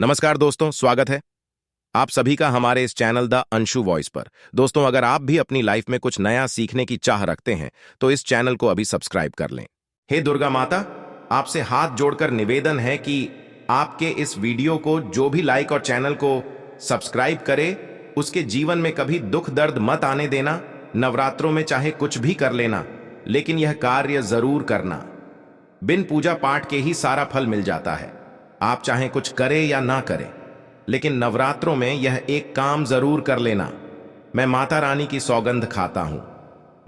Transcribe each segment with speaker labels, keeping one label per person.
Speaker 1: नमस्कार दोस्तों, स्वागत है आप सभी का हमारे इस चैनल द अंशु वॉइस पर। दोस्तों, अगर आप भी अपनी लाइफ में कुछ नया सीखने की चाह रखते हैं तो इस चैनल को अभी सब्सक्राइब कर लें। हे दुर्गा माता, आपसे हाथ जोड़कर निवेदन है कि आपके इस वीडियो को जो भी लाइक और चैनल को सब्सक्राइब करे, उसके जीवन में कभी दुख दर्द मत आने देना। नवरात्रों में चाहे कुछ भी कर लेना, लेकिन यह कार्य जरूर करना। बिन पूजा पाठ के ही सारा फल मिल जाता है। आप चाहे कुछ करें या ना करें, लेकिन नवरात्रों में यह एक काम जरूर कर लेना। मैं माता रानी की सौगंध खाता हूं।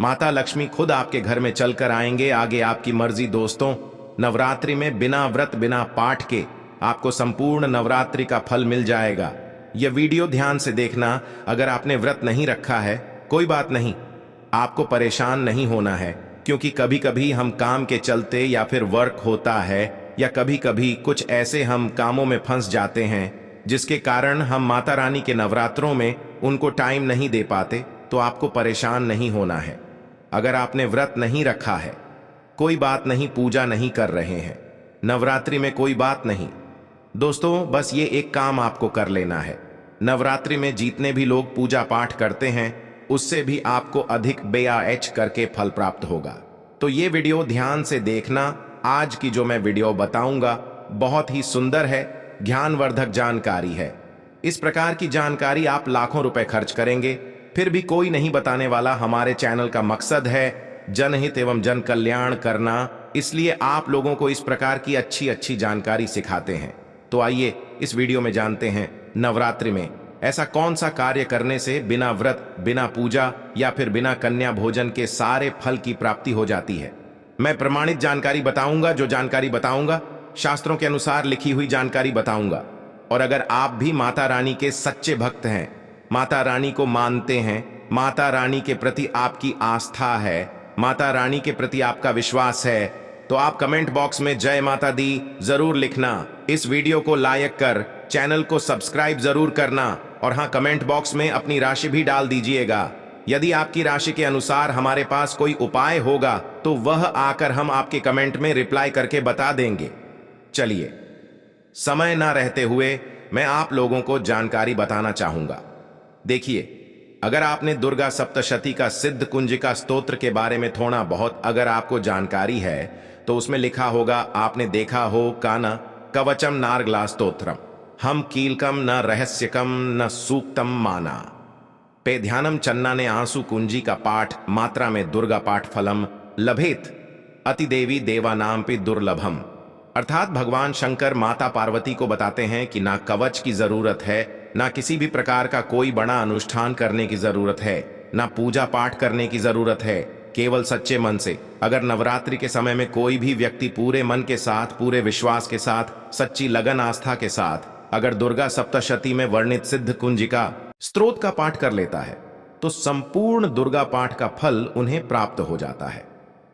Speaker 1: माता लक्ष्मी खुद आपके घर में चलकर आएंगे, आगे आपकी मर्जी। दोस्तों, नवरात्रि में बिना व्रत बिना पाठ के आपको संपूर्ण नवरात्रि का फल मिल जाएगा। यह वीडियो ध्यान से देखना। अगर आपने व्रत नहीं रखा है, कोई बात नहीं, आपको परेशान नहीं होना है, क्योंकि कभी कभी हम काम के चलते या फिर वर्क होता है या कभी कभी कुछ ऐसे हम कामों में फंस जाते हैं जिसके कारण हम माता रानी के नवरात्रों में उनको टाइम नहीं दे पाते। तो आपको परेशान नहीं होना है। अगर आपने व्रत नहीं रखा है, कोई बात नहीं, पूजा नहीं कर रहे हैं नवरात्रि में, कोई बात नहीं। दोस्तों, बस ये एक काम आपको कर लेना है। नवरात्रि में जितने भी लोग पूजा पाठ करते हैं, उससे भी आपको अधिक बेआएच करके फल प्राप्त होगा। तो ये वीडियो ध्यान से देखना। आज की जो मैं वीडियो बताऊंगा बहुत ही सुंदर है, ज्ञानवर्धक जानकारी है। इस प्रकार की जानकारी आप लाखों रुपए खर्च करेंगे, फिर भी कोई नहीं बताने वाला। हमारे चैनल का मकसद है जनहित एवं जन कल्याण करना, इसलिए आप लोगों को इस प्रकार की अच्छी अच्छी जानकारी सिखाते हैं। तो आइए इस वीडियो में जानते हैं, नवरात्रि में ऐसा कौन सा कार्य करने से बिना व्रत बिना पूजा या फिर बिना कन्या भोजन के सारे फल की प्राप्ति हो जाती है। मैं प्रमाणित जानकारी बताऊंगा। जो जानकारी बताऊंगा शास्त्रों के अनुसार लिखी हुई जानकारी बताऊंगा। और अगर आप भी माता रानी के सच्चे भक्त हैं, माता रानी को मानते हैं, माता रानी के प्रति आपकी आस्था है, माता रानी के प्रति आपका विश्वास है, तो आप कमेंट बॉक्स में जय माता दी जरूर लिखना। इस वीडियो को लाइक कर चैनल को सब्सक्राइब जरूर करना। और हाँ, कमेंट बॉक्स में अपनी राशि भी डाल दीजिएगा। यदि आपकी राशि के अनुसार हमारे पास कोई उपाय होगा तो वह आकर हम आपके कमेंट में रिप्लाई करके बता देंगे। चलिए, समय ना रहते हुए मैं आप लोगों को जानकारी बताना चाहूंगा। देखिए, अगर आपने दुर्गा सप्तशती का सिद्ध कुंजिका स्तोत्र के बारे में थोड़ा बहुत अगर आपको जानकारी है, तो उसमें लिखा होगा, आपने देखा हो काना कवचम नारगला स्तोत्रम हम कीलकम न रहस्यकम न सूक्तम माना पे ध्यानम चन्ना ने आंसू कुंजी का पाठ मात्रा में दुर्गा पाठ फलम लभेत अतिदेवी देवा नाम पे दुर्लभम। अर्थात भगवान शंकर माता पार्वती को बताते हैं कि ना कवच की जरूरत है, ना किसी भी प्रकार का कोई बड़ा अनुष्ठान करने की जरूरत है, ना पूजा पाठ करने की जरूरत है। केवल सच्चे मन से अगर नवरात्रि के समय में कोई भी व्यक्ति पूरे मन के साथ, पूरे विश्वास के साथ, सच्ची लगन आस्था के साथ अगर दुर्गा सप्तशती में वर्णित सिद्ध कुंजिका स्तोत्र का पाठ कर लेता है, तो संपूर्ण दुर्गा पाठ का फल उन्हें प्राप्त हो जाता है।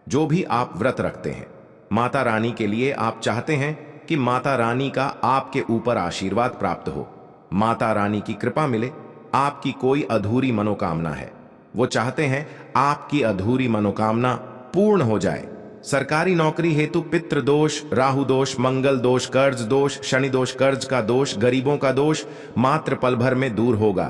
Speaker 1: जो भी आप व्रत रखते हैं माता रानी के लिए, आप चाहते हैं कि माता रानी का आपके ऊपर आशीर्वाद प्राप्त हो, माता रानी की कृपा मिले, आपकी कोई अधूरी मनोकामना है, वो चाहते हैं आपकी अधूरी मनोकामना पूर्ण हो जाए। सरकारी नौकरी हेतु पितृ दोष, राहु दोष, मंगल दोष, कर्ज दोष, शनि दोष, कर्ज का दोष, गरीबों का दोष मात्र पल भर में दूर होगा।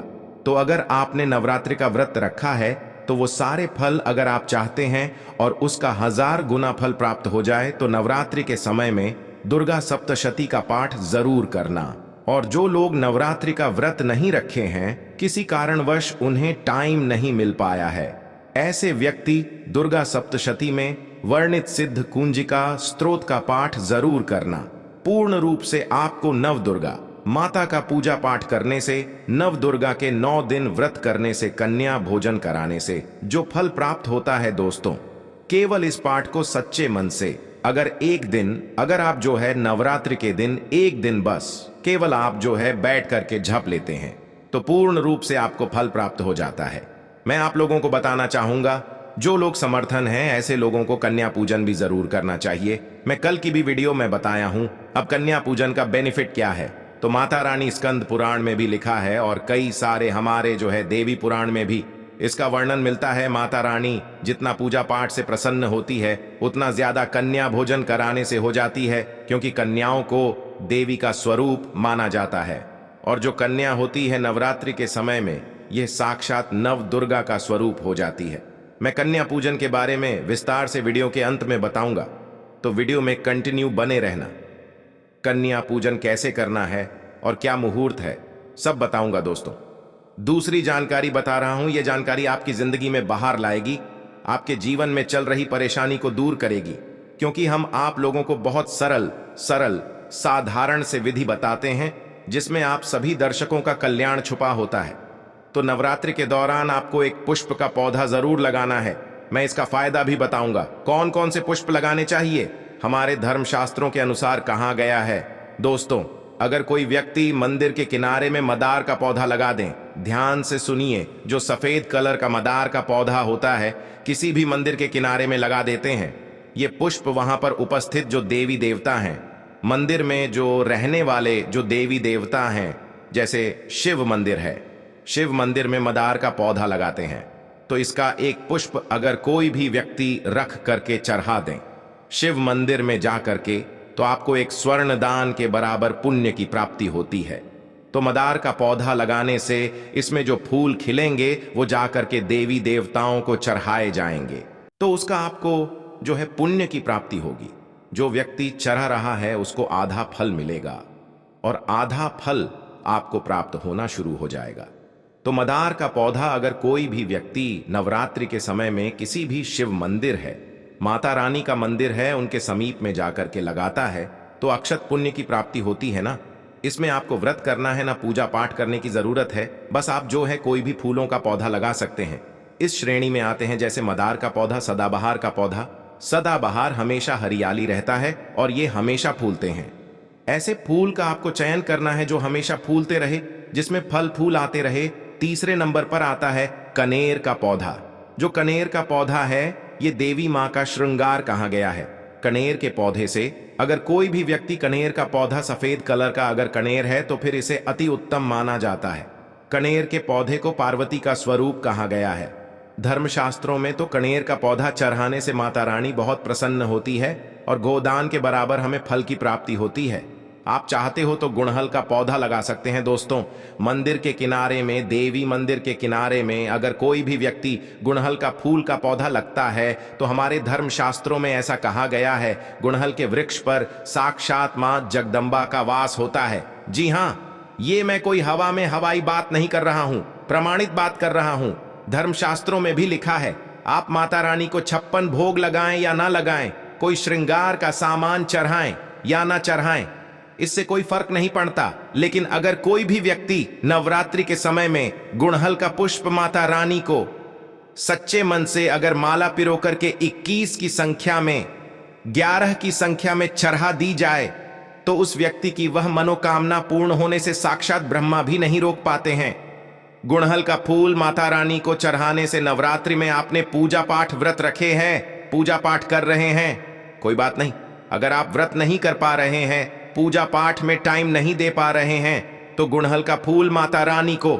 Speaker 1: तो अगर आपने नवरात्रि का व्रत रखा है तो वो सारे फल अगर आप चाहते हैं और उसका 1000 गुना फल प्राप्त हो जाए, तो नवरात्रि के समय में दुर्गा सप्तशती का पाठ जरूर करना। और जो लोग नवरात्रि का व्रत नहीं रखे हैं, किसी कारणवश उन्हें टाइम नहीं मिल पाया है, ऐसे व्यक्ति दुर्गा सप्तशती में वर्णित सिद्ध कुंजिका स्तोत्र का पाठ जरूर करना। पूर्ण रूप से आपको नव दुर्गा माता का पूजा पाठ करने से, नव दुर्गा के 9 दिन व्रत करने से, कन्या भोजन कराने से जो फल प्राप्त होता है दोस्तों, केवल इस पाठ को सच्चे मन से अगर एक दिन, अगर आप जो है नवरात्रि के दिन एक दिन बस केवल आप जो है बैठ करके झप लेते हैं, तो पूर्ण रूप से आपको फल प्राप्त हो जाता है। मैं आप लोगों को बताना चाहूंगा, जो लोग समर्थन हैं ऐसे लोगों को कन्या पूजन भी जरूर करना चाहिए। मैं कल की भी वीडियो में बताया हूं। अब कन्या पूजन का बेनिफिट क्या है, तो माता रानी स्कंद पुराण में भी लिखा है और कई सारे हमारे जो है देवी पुराण में भी इसका वर्णन मिलता है। माता रानी जितना पूजा पाठ से प्रसन्न होती है, उतना ज्यादा कन्या भोजन कराने से हो जाती है, क्योंकि कन्याओं को देवी का स्वरूप माना जाता है। और जो कन्या होती है नवरात्रि के समय में, यह साक्षात नव दुर्गा का स्वरूप हो जाती है। मैं कन्या पूजन के बारे में विस्तार से वीडियो के अंत में बताऊंगा, तो वीडियो में कंटिन्यू बने रहना। कन्या पूजन कैसे करना है और क्या मुहूर्त है, सब बताऊंगा दोस्तों। दूसरी जानकारी बता रहा हूं, यह जानकारी आपकी जिंदगी में बाहर लाएगी, आपके जीवन में चल रही परेशानी को दूर करेगी, क्योंकि हम आप लोगों को बहुत सरल साधारण से विधि बताते हैं जिसमें आप सभी दर्शकों का कल्याण छुपा होता है। तो नवरात्रि के दौरान आपको एक पुष्प का पौधा जरूर लगाना है। मैं इसका फायदा भी बताऊंगा, कौन कौन से पुष्प लगाने चाहिए, हमारे धर्मशास्त्रों के अनुसार कहा गया है। दोस्तों, अगर कोई व्यक्ति मंदिर के किनारे में मदार का पौधा लगा दें, ध्यान से सुनिए, जो सफेद कलर का मदार का पौधा होता है, किसी भी मंदिर के किनारे में लगा देते हैं, ये पुष्प वहां पर उपस्थित जो देवी देवता हैं, मंदिर में जो रहने वाले जो देवी देवता हैं, जैसे शिव मंदिर है, शिव मंदिर में मदार का पौधा लगाते हैं, तो इसका एक पुष्प अगर कोई भी व्यक्ति रख करके चढ़ा दें शिव मंदिर में जा करके, तो आपको एक स्वर्ण दान के बराबर पुण्य की प्राप्ति होती है। तो मदार का पौधा लगाने से इसमें जो फूल खिलेंगे वो जाकर के देवी देवताओं को चढ़ाए जाएंगे, तो उसका आपको जो है पुण्य की प्राप्ति होगी। जो व्यक्ति चढ़ा रहा है उसको आधा फल मिलेगा और आधा फल आपको प्राप्त होना शुरू हो जाएगा। तो मदार का पौधा अगर कोई भी व्यक्ति नवरात्रि के समय में किसी भी शिव मंदिर है, माता रानी का मंदिर है, उनके समीप में जाकर के लगाता है, तो अक्षत पुण्य की प्राप्ति होती है ना। इसमें आपको व्रत करना है ना, पूजा पाठ करने की जरूरत है, बस आप जो है कोई भी फूलों का पौधा लगा सकते हैं। इस श्रेणी में आते हैं जैसे मदार का पौधा, सदाबहार का पौधा। सदाबहार हमेशा हरियाली रहता है और ये हमेशा फूलते हैं। ऐसे फूल का आपको चयन करना है जो हमेशा फूलते रहे, जिसमें फल फूल आते रहे। तीसरे नंबर पर आता है कनेर का पौधा। जो कनेर का पौधा है, ये देवी मां का श्रृंगार कहा गया है। कनेर के पौधे से अगर कोई भी व्यक्ति, कनेर का पौधा सफेद कलर का अगर कनेर है तो फिर इसे अति उत्तम माना जाता है। कनेर के पौधे को पार्वती का स्वरूप कहा गया है। धर्मशास्त्रों में तो कनेर का पौधा चढ़ाने से माता रानी बहुत प्रसन्न होती है और गोदान के बराबर हमें फल की प्राप्ति होती है। आप चाहते हो तो गुड़हल का पौधा लगा सकते हैं। दोस्तों, मंदिर के किनारे में, देवी मंदिर के किनारे में अगर कोई भी व्यक्ति गुड़हल का फूल का पौधा लगता है, तो हमारे धर्मशास्त्रों में ऐसा कहा गया है, गुड़हल के वृक्ष पर साक्षात मां जगदम्बा का वास होता है। जी हाँ, ये मैं कोई हवा में हवाई बात नहीं कर रहा हूं, प्रमाणित बात कर रहा हूं। धर्मशास्त्रों में भी लिखा है, आप माता रानी को 56 भोग लगाएं या ना लगाएं, कोई श्रृंगार का सामान चढ़ाएं या ना चढ़ाएं, इससे कोई फर्क नहीं पड़ता। लेकिन अगर कोई भी व्यक्ति नवरात्रि के समय में गुड़हल का पुष्प माता रानी को सच्चे मन से अगर माला पिरो करके 21 की संख्या में, 11 की संख्या में चढ़ा दी जाए, तो उस व्यक्ति की वह मनोकामना पूर्ण होने से साक्षात ब्रह्मा भी नहीं रोक पाते हैं। गुड़हल का फूल माता रानी को चढ़ाने से नवरात्रि में आपने पूजा पाठ व्रत रखे हैं, पूजा पाठ कर रहे हैं, कोई बात नहीं। अगर आप व्रत नहीं कर पा रहे हैं, पूजा पाठ में टाइम नहीं दे पा रहे हैं, तो गुड़हल का फूल माता रानी को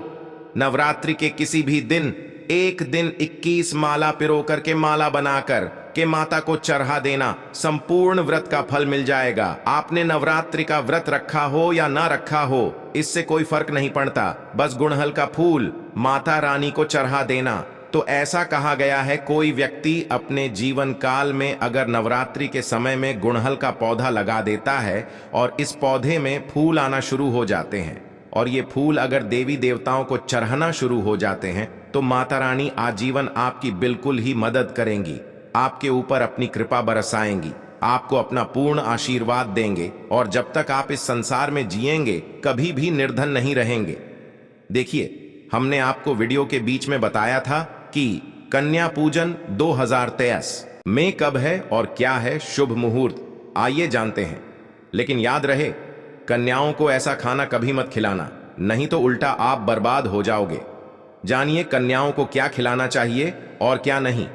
Speaker 1: नवरात्रि के किसी भी दिन, एक दिन 21 माला पिरो करके, माला बनाकर के माता को चढ़ा देना, संपूर्ण व्रत का फल मिल जाएगा। आपने नवरात्रि का व्रत रखा हो या ना रखा हो, इससे कोई फर्क नहीं पड़ता, बस गुड़हल का फूल माता रानी को चढ़ा देना। तो ऐसा कहा गया है, कोई व्यक्ति अपने जीवन काल में अगर नवरात्रि के समय में गुड़हल का पौधा लगा देता है और इस पौधे में फूल आना शुरू हो जाते हैं, और ये फूल अगर देवी देवताओं को चढ़ाना शुरू हो जाते हैं, तो माता रानी आजीवन आपकी बिल्कुल ही मदद करेंगी, आपके ऊपर अपनी कृपा बरसाएंगी, आपको अपना पूर्ण आशीर्वाद देंगे, और जब तक आप इस संसार में जिएंगे कभी भी निर्धन नहीं रहेंगे। देखिए, हमने आपको वीडियो के बीच में बताया था कि कन्या पूजन 2023 में कब है और क्या है शुभ मुहूर्त, आइए जानते हैं। लेकिन याद रहे, कन्याओं को ऐसा खाना कभी मत खिलाना, नहीं तो उल्टा आप बर्बाद हो जाओगे। जानिए कन्याओं को क्या खिलाना चाहिए और क्या नहीं,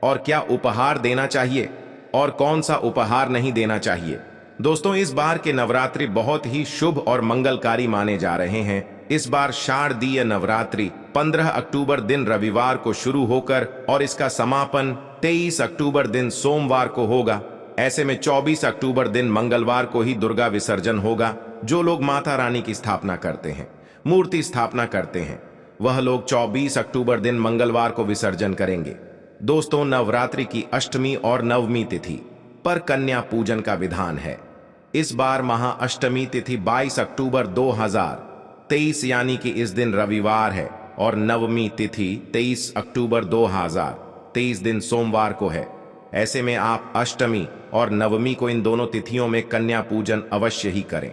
Speaker 1: और क्या उपहार देना चाहिए और कौन सा उपहार नहीं देना चाहिए। दोस्तों, इस बार के नवरात्रि बहुत ही शुभ और मंगलकारी माने जा रहे हैं। इस बार शारदीय नवरात्रि 15 अक्टूबर दिन रविवार को शुरू होकर और इसका समापन 23 अक्टूबर दिन सोमवार को होगा। ऐसे में 24 अक्टूबर दिन मंगलवार को ही दुर्गा विसर्जन होगा। जो लोग माता रानी की स्थापना करते हैं, मूर्ति स्थापना करते हैं, वह लोग 24 अक्टूबर दिन मंगलवार को विसर्जन करेंगे। दोस्तों, नवरात्रि की अष्टमी और नवमी तिथि पर कन्या पूजन का विधान है। इस बार महाअष्टमी तिथि 22 अक्टूबर 2023 यानी कि इस दिन रविवार है और नवमी तिथि 23 अक्टूबर 2023 दिन सोमवार को है। ऐसे में आप अष्टमी और नवमी को इन दोनों तिथियों में कन्या पूजन अवश्य ही करें।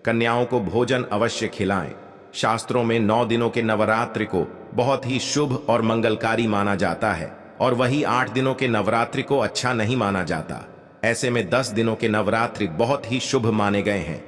Speaker 1: कन्याओं को भोजन अवश्य खिलाएं। शास्त्रों में 9 दिनों के नवरात्रि को बहुत ही शुभ और मंगलकारी माना जाता है और वही 8 दिनों के नवरात्रि को अच्छा नहीं माना जाता। ऐसे में 10 दिनों के नवरात्रि बहुत ही शुभ माने गए हैं।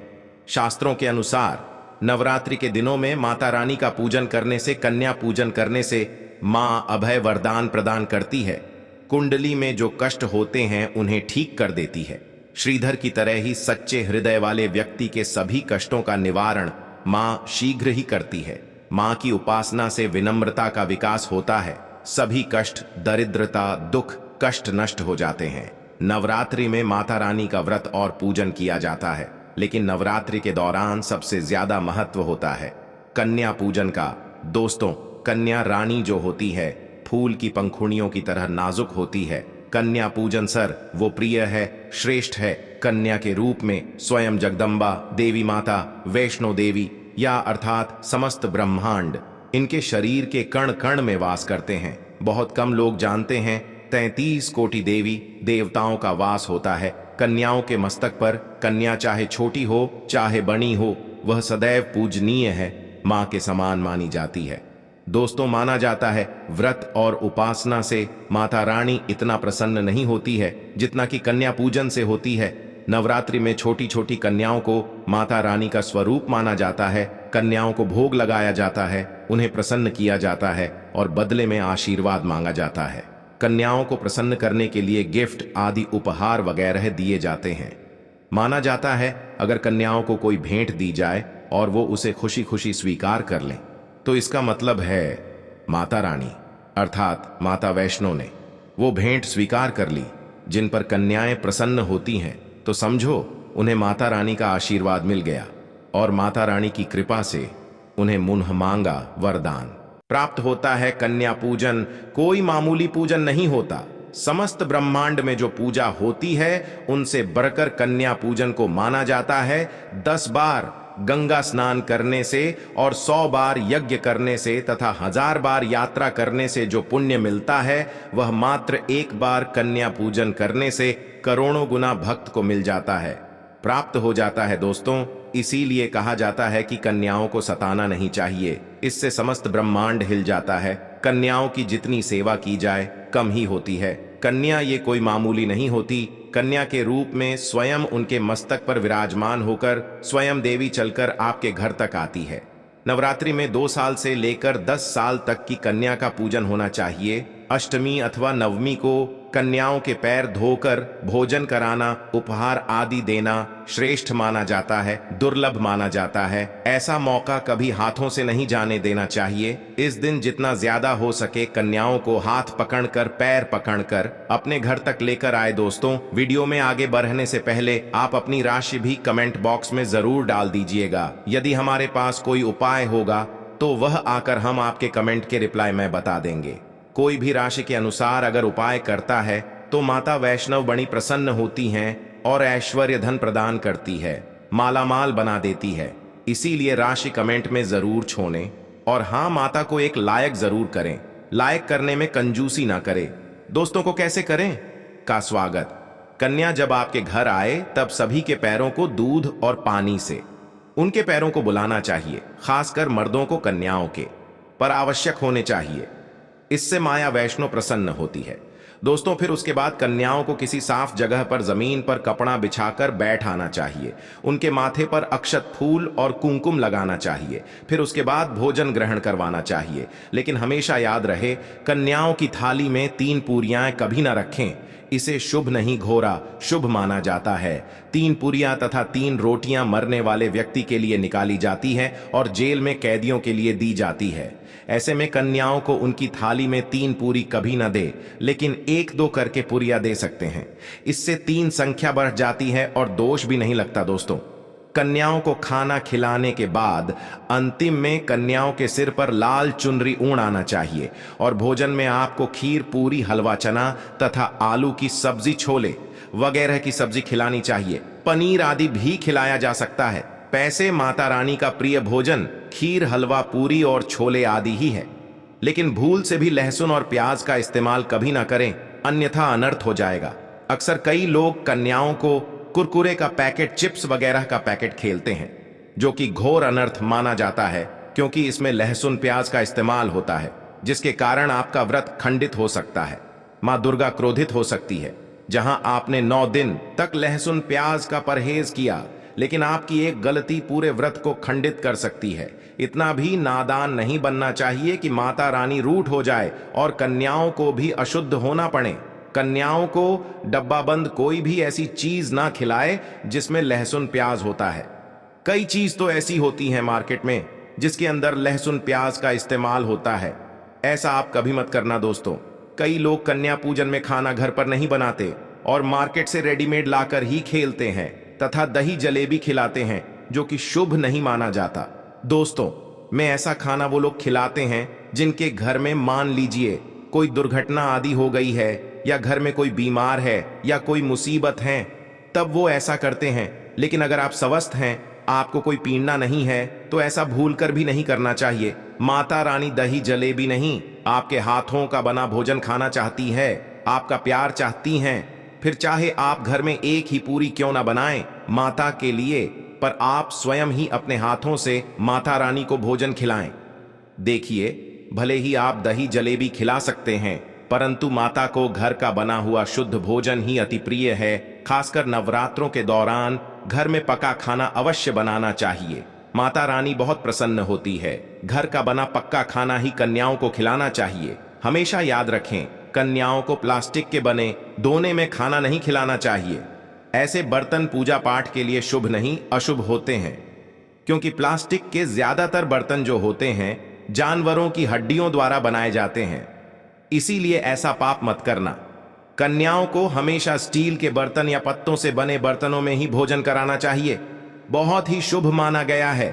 Speaker 1: शास्त्रों के अनुसार नवरात्रि के दिनों में माता रानी का पूजन करने से, कन्या पूजन करने से मां अभय वरदान प्रदान करती है। कुंडली में जो कष्ट होते हैं उन्हें ठीक कर देती है। श्रीधर की तरह ही सच्चे हृदय वाले व्यक्ति के सभी कष्टों का निवारण मां शीघ्र ही करती है। मां की उपासना से विनम्रता का विकास होता है। सभी कष्ट, दरिद्रता, दुख, कष्ट नष्ट हो जाते हैं। नवरात्रि में माता रानी का व्रत और पूजन किया जाता है, लेकिन नवरात्रि के दौरान सबसे ज्यादा महत्व होता है कन्या पूजन का। दोस्तों, कन्या रानी जो होती है फूल की पंखुड़ियों की तरह नाजुक होती है। कन्या पूजन सर वो प्रिय है, श्रेष्ठ है। कन्या के रूप में स्वयं जगदम्बा, देवी माता, वैष्णो देवी या अर्थात समस्त ब्रह्मांड इनके शरीर के कण कण में वास करते हैं। बहुत कम लोग जानते हैं 33 कोटि देवी देवताओं का वास होता है कन्याओं के मस्तक पर। कन्या चाहे छोटी हो चाहे बड़ी हो, वह सदैव पूजनीय है, मां के समान मानी जाती है। दोस्तों, माना जाता है व्रत और उपासना से माता रानी इतना प्रसन्न नहीं होती है जितना कि कन्या पूजन से होती है। नवरात्रि में छोटी छोटी कन्याओं को माता रानी का स्वरूप माना जाता है। कन्याओं को भोग लगाया जाता है, उन्हें प्रसन्न किया जाता है और बदले में आशीर्वाद मांगा जाता है। कन्याओं को प्रसन्न करने के लिए गिफ्ट आदि उपहार वगैरह दिए जाते हैं। माना जाता है अगर कन्याओं को कोई भेंट दी जाए और वो उसे खुशी खुशी स्वीकार कर लें तो इसका मतलब है माता रानी अर्थात माता वैष्णो ने वो भेंट स्वीकार कर ली। जिन पर कन्याएं प्रसन्न होती हैं तो समझो उन्हें माता रानी का आशीर्वाद मिल गया और माता रानी की कृपा से उन्हें मुन्ह मांगा वरदान प्राप्त होता है। कन्या पूजन कोई मामूली पूजन नहीं होता। समस्त ब्रह्मांड में जो पूजा होती है उनसे बढ़कर कन्या पूजन को माना जाता है। 10 बार गंगा स्नान करने से और 100 बार यज्ञ करने से तथा 1000 बार यात्रा करने से जो पुण्य मिलता है वह मात्र एक बार कन्या पूजन करने से करोड़ों गुना भक्त को मिल जाता है, प्राप्त हो जाता है। दोस्तों, इसीलिए कहा जाता है कि कन्याओं को सताना नहीं चाहिए, इससे समस्त ब्रह्मांड हिल जाता है। कन्याओं की जितनी सेवा की जाए कम ही होती है। कन्या ये कोई मामूली नहीं होती। कन्या के रूप में स्वयं उनके मस्तक पर विराजमान होकर स्वयं देवी चलकर आपके घर तक आती है। नवरात्रि में 2 साल से लेकर 10 साल तक की कन्या का पूजन होना चाहिए। अष्टमी अथवा नवमी को कन्याओं के पैर धोकर भोजन कराना, उपहार आदि देना श्रेष्ठ माना जाता है, दुर्लभ माना जाता है। ऐसा मौका कभी हाथों से नहीं जाने देना चाहिए। इस दिन जितना ज्यादा हो सके कन्याओं को हाथ पकड़कर, पैर पकड़कर अपने घर तक लेकर आए। दोस्तों, वीडियो में आगे बढ़ने से पहले आप अपनी राशि भी कमेंट बॉक्स में जरूर डाल दीजिएगा। यदि हमारे पास कोई उपाय होगा तो वह आकर हम आपके कमेंट के रिप्लाई में बता देंगे। कोई भी राशि के अनुसार अगर उपाय करता है तो माता वैष्णव बड़ी प्रसन्न होती हैं और ऐश्वर्य धन प्रदान करती है, मालामाल बना देती है। इसीलिए राशि कमेंट में जरूर छोड़ें और हाँ, माता को एक लायक जरूर करें। लायक करने में कंजूसी ना करें। दोस्तों को कैसे करें का स्वागत। कन्या जब आपके घर आए तब सभी के पैरों को दूध और पानी से उनके पैरों को बुलाना चाहिए। खासकर मर्दों को कन्याओं के पर आवश्यक होने चाहिए, इससे माया वैष्णो प्रसन्न होती है। दोस्तों, फिर उसके बाद कन्याओं को किसी साफ जगह पर जमीन पर कपड़ा बिछाकर बैठ आना चाहिए। उनके माथे पर अक्षत फूल और कुमकुम लगाना चाहिए। फिर उसके बाद भोजन ग्रहण करवाना चाहिए। लेकिन हमेशा याद रहे, कन्याओं की थाली में 3 पूरियां कभी ना रखें। इसे शुभ नहीं घोरा शुभ माना जाता है। 3 पुरियां तथा 3 रोटियां मरने वाले व्यक्ति के लिए निकाली जाती है और जेल में कैदियों के लिए दी जाती है। ऐसे में कन्याओं को उनकी थाली में 3 पूरी कभी न दे, लेकिन 1-2 करके पुरिया दे सकते हैं। इससे 3 संख्या बढ़ जाती है और दोष भी नहीं लगता दोस्तों। कन्याओं को खाना खिलाने के बाद अंतिम में कन्याओं के सिर पर लाल चुनरी ऊन आना चाहिए और भोजन में आपको खीर, पूरी, हलवा चना तथा आलू की सब्जी, छोले वगैरह की सब्जी खिलानी चाहिए। पनीर आदि भी खिलाया जा सकता है। पैसे माता रानी का प्रिय भोजन खीर, हलवा, पूरी और छोले आदि ही है, लेकिन भूल से भी लहसुन और प्याज का इस्तेमाल कभी ना करें, अन्यथा अनर्थ हो जाएगा। अक्सर कई लोग कन्याओं को कुरकुरे का पैकेट, चिप्स वगैरह का पैकेट खेलते हैं, जो कि घोर अनर्थ माना जाता है, क्योंकि इसमें लहसुन प्याज का इस्तेमाल होता है, जिसके कारण आपका व्रत खंडित हो सकता है। मां दुर्गा क्रोधित हो सकती है। जहां आपने 9 दिन तक लहसुन प्याज का परहेज किया, लेकिन आपकी एक गलती पूरे व्रत को खंडित कर सकती है। इतना भी नादान नहीं बनना चाहिए कि माता रानी रूठ हो जाए और कन्याओं को भी अशुद्ध होना पड़े। कन्याओं को डब्बाबंद कोई भी ऐसी चीज ना खिलाए जिसमें लहसुन प्याज होता है। कई चीज तो ऐसी होती हैं मार्केट में जिसके अंदर लहसुन प्याज का इस्तेमाल होता है। ऐसा आप कभी मत करना दोस्तों। कई लोग कन्या पूजन में खाना घर पर नहीं बनाते और मार्केट से रेडीमेड लाकर ही खेलते हैं तथा दही जलेबी खिलाते हैं, जो कि शुभ नहीं माना जाता। दोस्तों, मैं ऐसा खाना वो लोग खिलाते हैं जिनके घर में मान लीजिए कोई दुर्घटना आदि हो गई है या घर में कोई बीमार है या कोई मुसीबत है, तब वो ऐसा करते हैं। लेकिन अगर आप स्वस्थ हैं, आपको कोई पीड़ना नहीं है, तो ऐसा भूलकर भी नहीं करना चाहिए। माता रानी दही जलेबी नहीं, आपके हाथों का बना भोजन खाना चाहती है, आपका प्यार चाहती हैं। फिर चाहे आप घर में एक ही पूरी क्यों ना बनाएं माता के लिए, पर आप स्वयं ही अपने हाथों से माता रानी को भोजन खिलाएं। देखिए, भले ही आप दही जलेबी खिला सकते हैं, परंतु माता को घर का बना हुआ शुद्ध भोजन ही अति प्रिय है। खासकर नवरात्रों के दौरान घर में पका खाना अवश्य बनाना चाहिए। माता रानी बहुत प्रसन्न होती है। घर का बना पक्का खाना ही कन्याओं को खिलाना चाहिए। हमेशा याद रखें, कन्याओं को प्लास्टिक के बने दोने में खाना नहीं खिलाना चाहिए। ऐसे बर्तन पूजा पाठ के लिए शुभ नहीं, अशुभ होते हैं, क्योंकि प्लास्टिक के ज्यादातर बर्तन जो होते हैं जानवरों की हड्डियों द्वारा बनाए जाते हैं। इसीलिए ऐसा पाप मत करना। कन्याओं को हमेशा स्टील के बर्तन या पत्तों से बने बर्तनों में ही भोजन कराना चाहिए। बहुत ही शुभ माना गया है।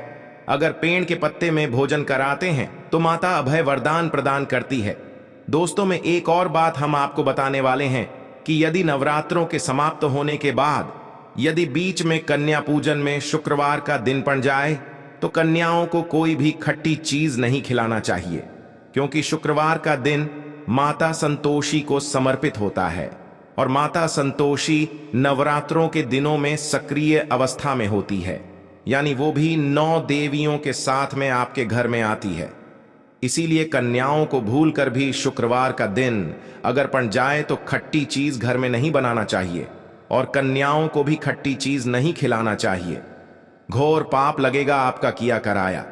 Speaker 1: अगर पेड़ के पत्ते में भोजन कराते हैं तो माता अभय वरदान प्रदान करती है। दोस्तों, में एक और बात हम आपको बताने वाले हैं कि यदि नवरात्रों के समाप्त होने के बाद यदि बीच में कन्या पूजन में शुक्रवार का दिन पड़ जाए, तो कन्याओं को कोई भी खट्टी चीज नहीं खिलाना चाहिए, क्योंकि शुक्रवार का दिन माता संतोषी को समर्पित होता है और माता संतोषी नवरात्रों के दिनों में सक्रिय अवस्था में होती है, यानी वो भी 9 देवियों के साथ में आपके घर में आती है। इसीलिए कन्याओं को भूलकर भी शुक्रवार का दिन अगर पड़ जाए तो खट्टी चीज घर में नहीं बनाना चाहिए और कन्याओं को भी खट्टी चीज नहीं खिलाना चाहिए। घोर पाप लगेगा आपका किया कराया,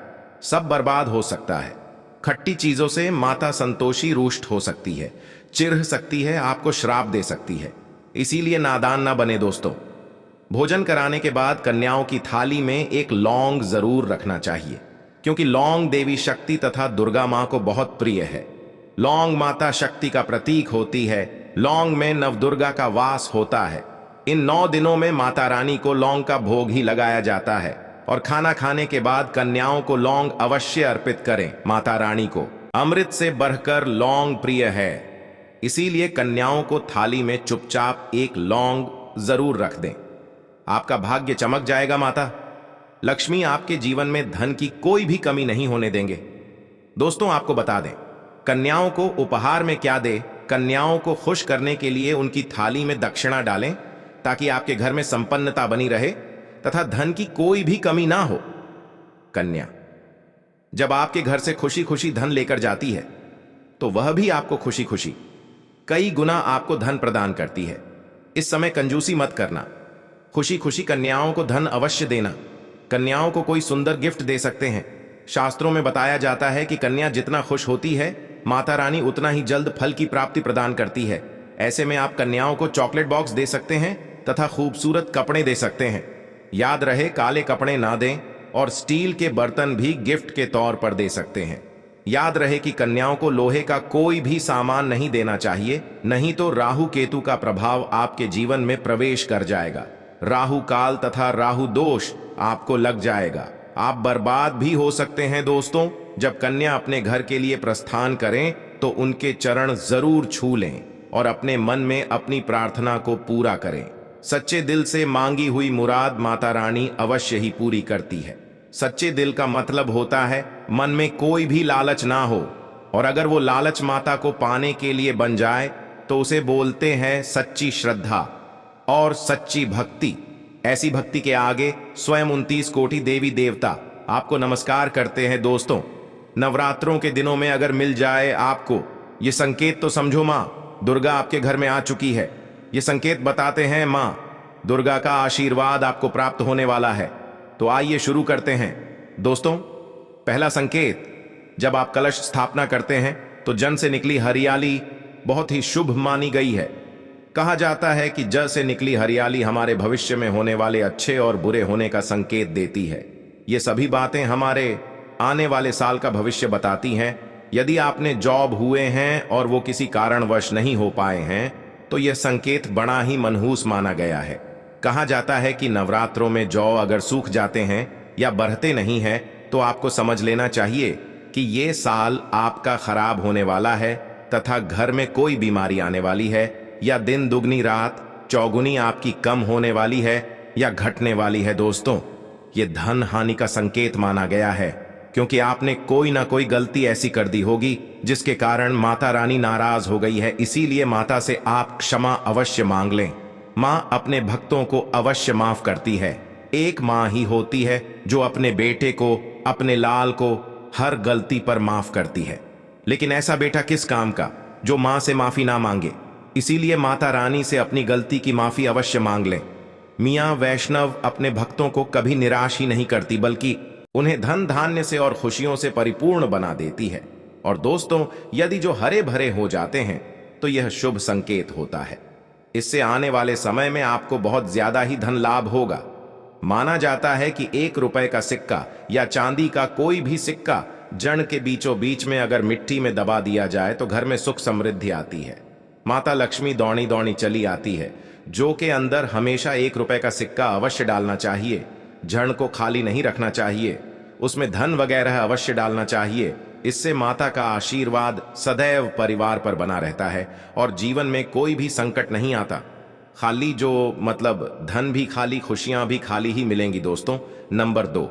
Speaker 1: सब बर्बाद हो सकता है। खट्टी चीजों से माता संतोषी रुष्ट हो सकती है, चिढ़ सकती है, आपको श्राप दे सकती है। इसीलिए नादान ना बने दोस्तों। भोजन कराने के बाद कन्याओं की थाली में एक लौंग जरूर रखना चाहिए, क्योंकि लौंग देवी शक्ति तथा दुर्गा मां को बहुत प्रिय है। लौंग माता शक्ति का प्रतीक होती है। लौंग में नवदुर्गा का वास होता है। इन 9 दिनों में माता रानी को लौंग का भोग ही लगाया जाता है और खाना खाने के बाद कन्याओं को लौंग अवश्य अर्पित करें। माता रानी को अमृत से बढ़कर लौंग प्रिय है, इसीलिए कन्याओं को थाली में चुपचाप एक लौंग जरूर रख दें। आपका भाग्य चमक जाएगा। माता लक्ष्मी आपके जीवन में धन की कोई भी कमी नहीं होने देंगे। दोस्तों, आपको बता दें, कन्याओं को उपहार में क्या दे। कन्याओं को खुश करने के लिए उनकी थाली में दक्षिणा डालें, ताकि आपके घर में संपन्नता बनी रहे तथा धन की कोई भी कमी ना हो। कन्या जब आपके घर से खुशी खुशी धन लेकर जाती है, तो वह भी आपको खुशी खुशी कई गुना आपको धन प्रदान करती है। इस समय कंजूसी मत करना, खुशी खुशी कन्याओं को धन अवश्य देना। कन्याओं को कोई सुंदर गिफ्ट दे सकते हैं। शास्त्रों में बताया जाता है कि कन्या जितना खुश होती है, माता रानी उतना ही जल्द फल की प्राप्ति प्रदान करती है। ऐसे में आप कन्याओं को चॉकलेट बॉक्स दे सकते हैं तथा खूबसूरत कपड़े दे सकते हैं। याद रहे, काले कपड़े ना दें और स्टील के बर्तन भी गिफ्ट के तौर पर दे सकते हैं। याद रहे कि कन्याओं को लोहे का कोई भी सामान नहीं देना चाहिए, नहीं तो राहु केतु का प्रभाव आपके जीवन में प्रवेश कर जाएगा। राहु काल तथा राहु दोष आपको लग जाएगा, आप बर्बाद भी हो सकते हैं। दोस्तों, जब कन्या अपने घर के लिए प्रस्थान करें तो उनके चरण जरूर छू लें और अपने मन में अपनी प्रार्थना को पूरा करें। सच्चे दिल से मांगी हुई मुराद माता रानी अवश्य ही पूरी करती है। सच्चे दिल का मतलब होता है मन में कोई भी लालच ना हो, और अगर वो लालच माता को पाने के लिए बन जाए तो उसे बोलते हैं सच्ची श्रद्धा और सच्ची भक्ति। ऐसी भक्ति के आगे स्वयं 29 कोटि देवी देवता आपको नमस्कार करते हैं। दोस्तों, नवरात्रों के दिनों में अगर मिल जाए आपको ये संकेत, तो समझो मां दुर्गा आपके घर में आ चुकी है। ये संकेत बताते हैं मां दुर्गा का आशीर्वाद आपको प्राप्त होने वाला है। तो आइए शुरू करते हैं। दोस्तों, पहला संकेत, जब आप कलश स्थापना करते हैं तो जन से निकली हरियाली बहुत ही शुभ मानी गई है। कहा जाता है कि ज से निकली हरियाली हमारे भविष्य में होने वाले अच्छे और बुरे होने का संकेत देती है। ये सभी बातें हमारे आने वाले साल का भविष्य बताती हैं। यदि आपने जॉब हुए हैं और वो किसी कारणवश नहीं हो पाए हैं तो यह संकेत बड़ा ही मनहूस माना गया है। कहा जाता है कि नवरात्रों में जौ अगर सूख जाते हैं या बढ़ते नहीं हैं तो आपको समझ लेना चाहिए कि ये साल आपका खराब होने वाला है तथा घर में कोई बीमारी आने वाली है, या दिन दुगनी रात चौगुनी आपकी कम होने वाली है या घटने वाली है। दोस्तों, ये धन हानि का संकेत माना गया है, क्योंकि आपने कोई ना कोई गलती ऐसी कर दी होगी जिसके कारण माता रानी नाराज हो गई है। इसीलिए माता से आप क्षमा अवश्य मांग लें। मां अपने भक्तों को अवश्य माफ करती है। एक मां ही होती है जो अपने बेटे को, अपने लाल को हर गलती पर माफ करती है। लेकिन ऐसा बेटा किस काम का जो मां से माफी ना मांगे। इसीलिए माता रानी से अपनी गलती की माफी अवश्य मांग लें। मियां वैष्णव अपने भक्तों को कभी निराश ही नहीं करती, बल्कि उन्हें धन धान्य से और खुशियों से परिपूर्ण बना देती है। और दोस्तों, यदि जो हरे भरे हो जाते हैं तो यह शुभ संकेत होता है। इससे आने वाले समय में आपको बहुत ज्यादा ही धन लाभ होगा। माना जाता है कि 1 रुपए का सिक्का या चांदी का कोई भी सिक्का जड़ के बीचों बीच में अगर मिट्टी में दबा दिया जाए तो घर में सुख समृद्धि आती है। माता लक्ष्मी दौड़ी दौड़ी चली आती है। जो के अंदर हमेशा 1 रुपए का सिक्का अवश्य डालना चाहिए। जड़ को खाली नहीं रखना चाहिए, उसमें धन वगैरह अवश्य डालना चाहिए। इससे माता का आशीर्वाद सदैव परिवार पर बना रहता है और जीवन में कोई भी संकट नहीं आता। खाली धन भी खाली, खुशियां भी खाली ही मिलेंगी। दोस्तों, नंबर 2,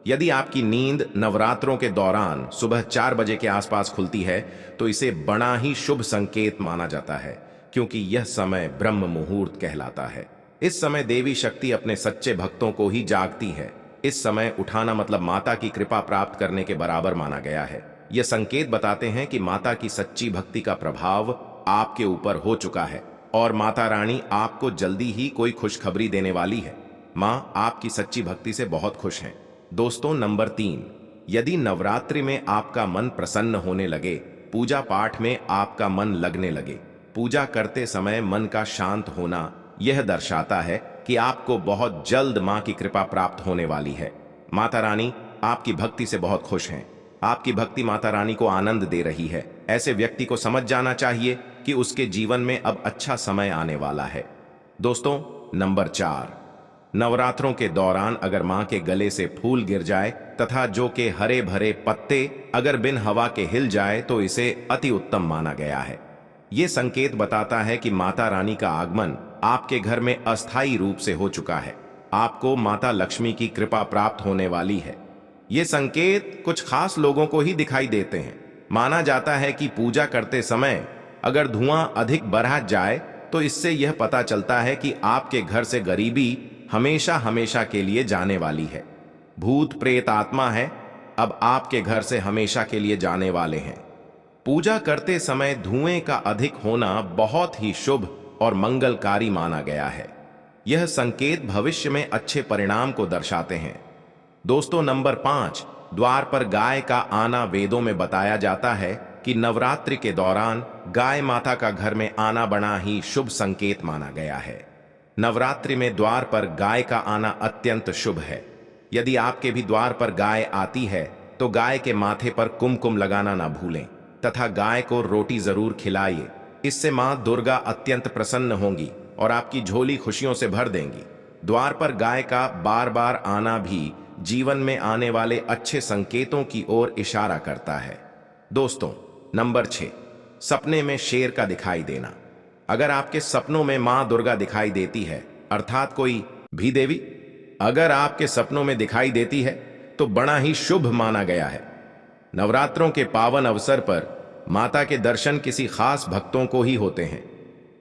Speaker 1: यदि आपकी नींद नवरात्रों के दौरान सुबह 4 बजे के आसपास खुलती है तो इसे बड़ा ही शुभ संकेत माना जाता है, क्योंकि यह समय ब्रह्म मुहूर्त कहलाता है। इस समय देवी शक्ति अपने सच्चे भक्तों को ही जागती है। इस समय उठाना माता की कृपा प्राप्त करने के बराबर माना गया है। यह संकेत बताते हैं कि माता की सच्ची भक्ति का प्रभाव आपके ऊपर हो चुका है और माता रानी आपको जल्दी ही कोई खुशखबरी देने वाली है। मां आपकी सच्ची भक्ति से बहुत खुश हैं। दोस्तों, नंबर 3, यदि नवरात्रि में आपका मन प्रसन्न होने लगे, पूजा पाठ में आपका मन लगने लगे, पूजा करते समय मन का शांत होना, यह दर्शाता है कि आपको बहुत जल्द मां की कृपा प्राप्त होने वाली है। माता रानी आपकी भक्ति से बहुत खुश हैं। आपकी भक्ति माता रानी को आनंद दे रही है। ऐसे व्यक्ति को समझ जाना चाहिए कि उसके जीवन में अब अच्छा समय आने वाला है। दोस्तों, नंबर 4, नवरात्रों के दौरान अगर मां के गले से फूल गिर जाए तथा जो के हरे भरे पत्ते अगर बिन हवा के हिल जाए तो इसे अति उत्तम माना गया है। यह संकेत बताता है कि माता रानी का आगमन आपके घर में अस्थायी रूप से हो चुका है। आपको माता लक्ष्मी की कृपा प्राप्त होने वाली है। ये संकेत कुछ खास लोगों को ही दिखाई देते हैं। माना जाता है कि पूजा करते समय अगर धुआं अधिक बढ़ जाए तो इससे यह पता चलता है कि आपके घर से गरीबी हमेशा हमेशा के लिए जाने वाली है। भूत प्रेत आत्मा है अब आपके घर से हमेशा के लिए जाने वाले हैं। पूजा करते समय धुएं का अधिक होना बहुत ही शुभ और मंगलकारी माना गया है। यह संकेत भविष्य में अच्छे परिणाम को दर्शाते हैं। दोस्तों, नंबर 5, द्वार पर गाय का आना वेदों में बताया जाता है कि नवरात्रि के दौरान गाय माता का घर में आना बड़ा ही शुभ संकेत माना गया है। नवरात्रि में द्वार पर गाय का आना अत्यंत शुभ है। यदि आपके भी द्वार पर गाय आती है तो गाय के माथे पर कुमकुम लगाना ना भूलें तथा गाय को रोटी जरूर खिलाइए। इससे मां दुर्गा अत्यंत प्रसन्न होंगी और आपकी झोली खुशियों से भर देंगी। द्वार पर गाय का बार बार आना भी जीवन में आने वाले अच्छे संकेतों की ओर इशारा करता है। दोस्तों, नंबर 6, सपने में शेर का दिखाई देना। अगर आपके सपनों में मां दुर्गा दिखाई देती है, अर्थात कोई भी देवी अगर आपके सपनों में दिखाई देती है तो बड़ा ही शुभ माना गया है। नवरात्रों के पावन अवसर पर माता के दर्शन किसी खास भक्तों को ही होते हैं।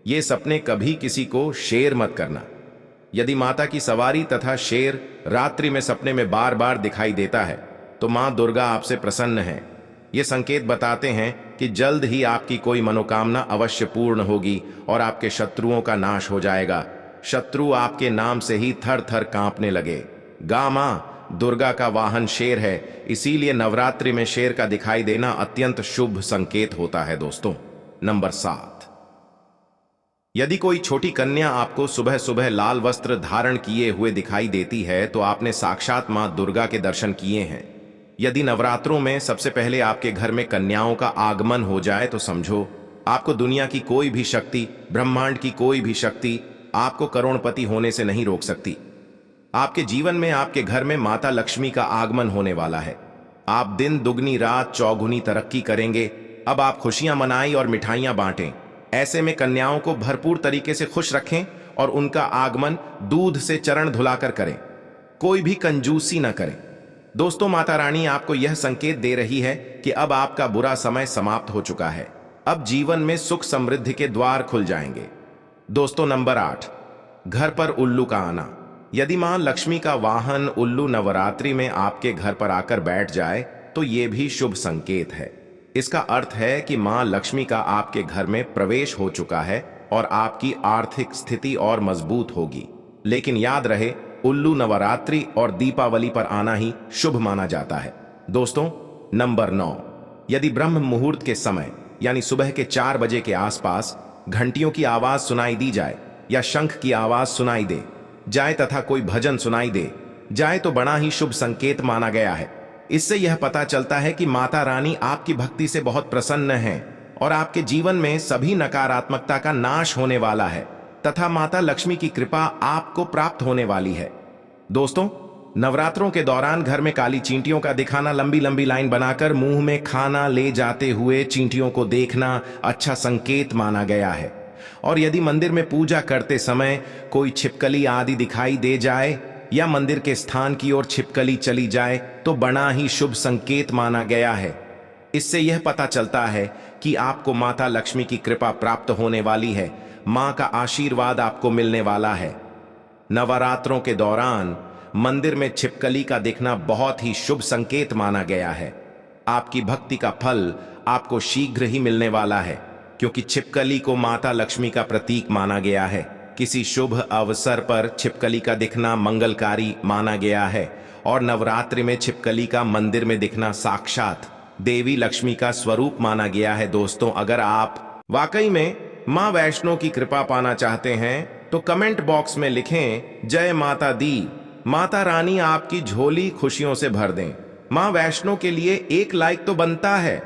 Speaker 1: ये सपने कभी किसी को शेर मत करना। यदि माता की सवारी तथा शेर रात्रि में सपने में बार बार दिखाई देता है तो मां दुर्गा आपसे प्रसन्न है। ये संकेत बताते हैं कि जल्द ही आपकी कोई मनोकामना अवश्य पूर्ण होगी और आपके शत्रुओं का नाश हो जाएगा। शत्रु आपके नाम से ही थर थर कांपने लगे। गा मां दुर्गा का वाहन शेर है, इसीलिए नवरात्रि में शेर का दिखाई देना अत्यंत शुभ संकेत होता है। दोस्तों, नंबर 7, यदि कोई छोटी कन्या आपको सुबह सुबह लाल वस्त्र धारण किए हुए दिखाई देती है तो आपने साक्षात मां दुर्गा के दर्शन किए हैं। यदि नवरात्रों में सबसे पहले आपके घर में कन्याओं का आगमन हो जाए तो समझो आपको दुनिया की कोई भी शक्ति, ब्रह्मांड की कोई भी शक्ति आपको करोड़पति होने से नहीं रोक सकती। आपके जीवन में, आपके घर में माता लक्ष्मी का आगमन होने वाला है। आप दिन दुगनी रात चौगुनी तरक्की करेंगे। अब आप खुशियां मनाएं और मिठाइयां बांटें। ऐसे में कन्याओं को भरपूर तरीके से खुश रखें और उनका आगमन दूध से चरण धुलाकर करें। कोई भी कंजूसी न करें। दोस्तों, माता रानी आपको यह संकेत दे रही है कि अब आपका बुरा समय समाप्त हो चुका है। अब जीवन में सुख समृद्धि के द्वार खुल जाएंगे। दोस्तों, नंबर 8, घर पर उल्लू का आना। यदि मां लक्ष्मी का वाहन उल्लू नवरात्रि में आपके घर पर आकर बैठ जाए तो यह भी शुभ संकेत है। इसका अर्थ है कि मां लक्ष्मी का आपके घर में प्रवेश हो चुका है और आपकी आर्थिक स्थिति और मजबूत होगी। लेकिन याद रहे, उल्लू नवरात्रि और दीपावली पर आना ही शुभ माना जाता है। दोस्तों, नंबर 9, यदि ब्रह्म मुहूर्त के समय यानी सुबह के 4 बजे के आसपास घंटियों की आवाज सुनाई दी जाए या शंख की आवाज सुनाई दे जाए तथा कोई भजन सुनाई दे जाए तो बड़ा ही शुभ संकेत माना गया है। इससे यह पता चलता है कि माता रानी आपकी भक्ति से बहुत प्रसन्न हैं और आपके जीवन में सभी नकारात्मकता का नाश होने वाला है तथा माता लक्ष्मी की कृपा आपको प्राप्त होने वाली है। दोस्तों, नवरात्रों के दौरान घर में काली चींटियों का दिखाना, लंबी लंबी लाइन बनाकर मुंह में खाना ले जाते हुए चींटियों को देखना अच्छा संकेत माना गया है। और यदि मंदिर में पूजा करते समय कोई छिपकली आदि दिखाई दे जाए या मंदिर के स्थान की ओर छिपकली चली जाए तो बड़ा ही शुभ संकेत माना गया है। इससे यह पता चलता है कि आपको माता लक्ष्मी की कृपा प्राप्त होने वाली है। मां का आशीर्वाद आपको मिलने वाला है। नवरात्रों के दौरान मंदिर में छिपकली का दिखना बहुत ही शुभ संकेत माना गया है। आपकी भक्ति का फल आपको शीघ्र ही मिलने वाला है, क्योंकि छिपकली को माता लक्ष्मी का प्रतीक माना गया है। किसी शुभ अवसर पर छिपकली का दिखना मंगलकारी माना गया है और नवरात्रि में छिपकली का मंदिर में दिखना साक्षात देवी लक्ष्मी का स्वरूप माना गया है। दोस्तों, अगर आप वाकई में मां वैष्णो की कृपा पाना चाहते हैं तो कमेंट बॉक्स में लिखें, जय माता दी। माता रानी आपकी झोली खुशियों से भर दें। मां वैष्णो के लिए एक लाइक तो बनता है।